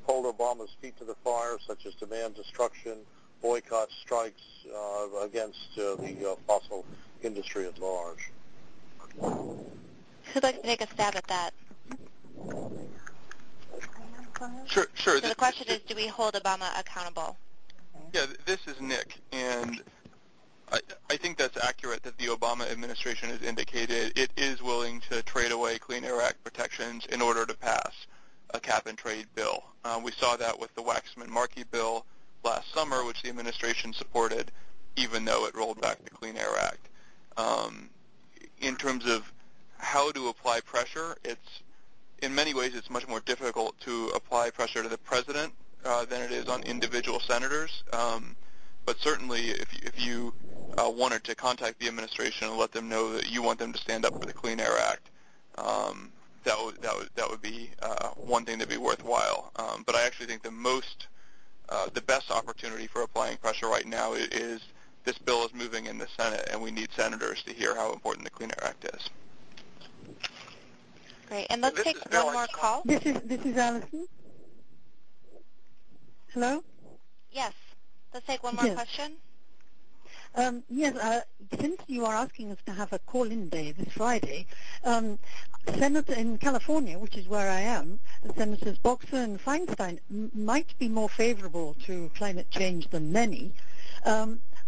hold Obama's feet to the fire, such as demand destruction, boycott, strikes against the fossil industry at large? Who'd like to take a stab at that? Sure. So the question is, do we hold Obama accountable? Yeah, this is Nick, and I think that's accurate that the Obama administration has indicated it is willing to trade away Clean Air Act protections in order to pass a cap-and-trade bill. We saw that with the Waxman-Markey bill last summer, which the administration supported, even though it rolled back the Clean Air Act. In terms of how to apply pressure, in many ways it's much more difficult to apply pressure to the president than it is on individual senators. But certainly if you wanted to contact the administration and let them know that you want them to stand up for the Clean Air Act, that would be one thing to be worthwhile. But I actually think the best opportunity for applying pressure right now is this bill is moving in the Senate, and we need senators to hear how important the Clean Air Act is. Great, and let's take one more call. This is Alison. Hello? Yes, let's take one more question. Yes, since you are asking us to have a call-in day this Friday, Senator in California, which is where I am, Senators Boxer and Feinstein might be more favorable to climate change than many,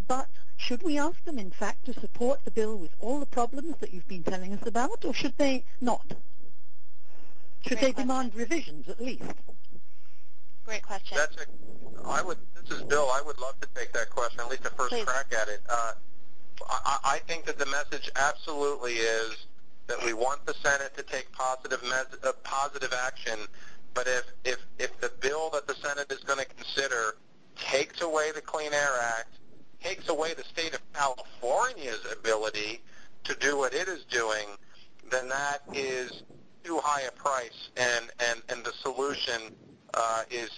but should we ask them, in fact, to support the bill with all the problems that you've been telling us about, or should they not? Should they demand revisions, at least? Great question. This is Bill. I would love to take that question, at least a first crack at it. I think that the message absolutely is that we want the Senate to take positive action, but if the bill that the Senate is going to consider takes away the Clean Air Act, takes away the state of California's ability to do what it is doing, then that is too high a price, and the solution is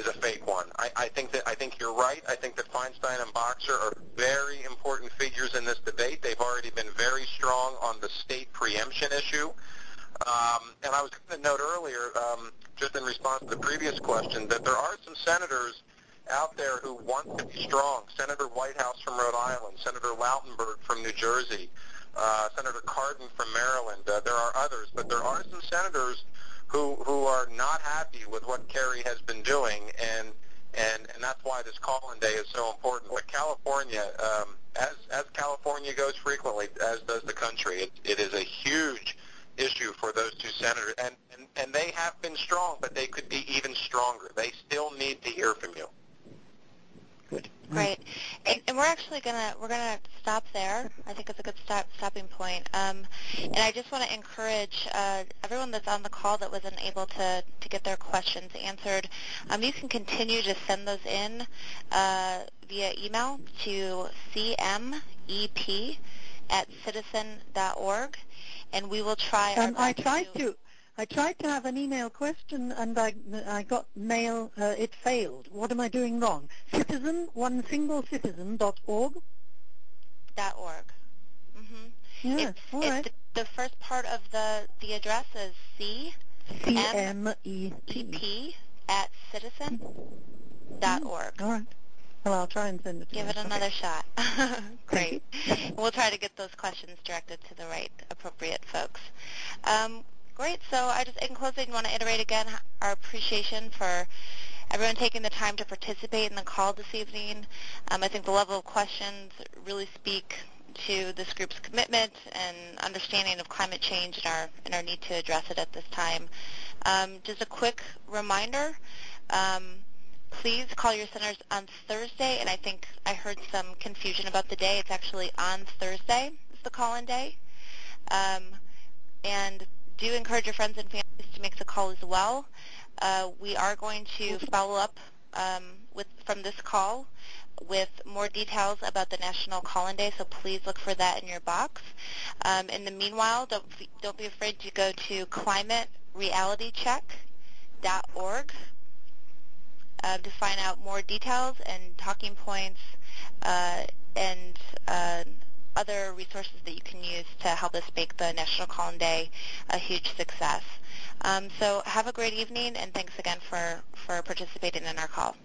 a fake one. I think you're right. I think that Feinstein and Boxer are very important figures in this debate. They've already been very strong on the state preemption issue. And I was going to note earlier, just in response to the previous question, that there are some senators out there who want to be strong. Senator Whitehouse from Rhode Island, Senator Lautenberg from New Jersey, Senator Cardin from Maryland. There are others, but there are some senators who are not happy with what Kerry has been doing, and that's why this call-in day is so important. But California, as California goes frequently, as does the country, it is a huge issue for those two senators, and they have been strong, but they could be even stronger. They still need to hear from you. Good. Great. And we're actually gonna stop there. I think it's a good stopping point. And I just want to encourage everyone that's on the call that wasn't able to get their questions answered. You can continue to send those in via email to cmep@citizen.org, and we will try our best I tried to have an email question, and I got mail. It failed. What am I doing wrong? Citizen, one single citizen.org. .org. Mm-hmm. Yeah, all right. The first part of the address is cmep@citizen.org. All right. Well, I'll try and send it to you. Give it another shot. Great. Thank you. We'll try to get those questions directed to the right appropriate folks. Great. So I just, in closing, want to iterate again our appreciation for everyone taking the time to participate in the call this evening. I think the level of questions really speak to this group's commitment and understanding of climate change and our need to address it at this time. Just a quick reminder, please call your senators on Thursday, and I think I heard some confusion about the day. It's actually on Thursday is the call-in day. And do encourage your friends and families to make the call as well. We are going to follow up from this call with more details about the National Call-In Day, so please look for that in your box. In the meanwhile, don't be afraid to go to climaterealitycheck.org to find out more details and talking points and other resources that you can use to help us make the National Call-In Day a huge success. So have a great evening, and thanks again for participating in our call.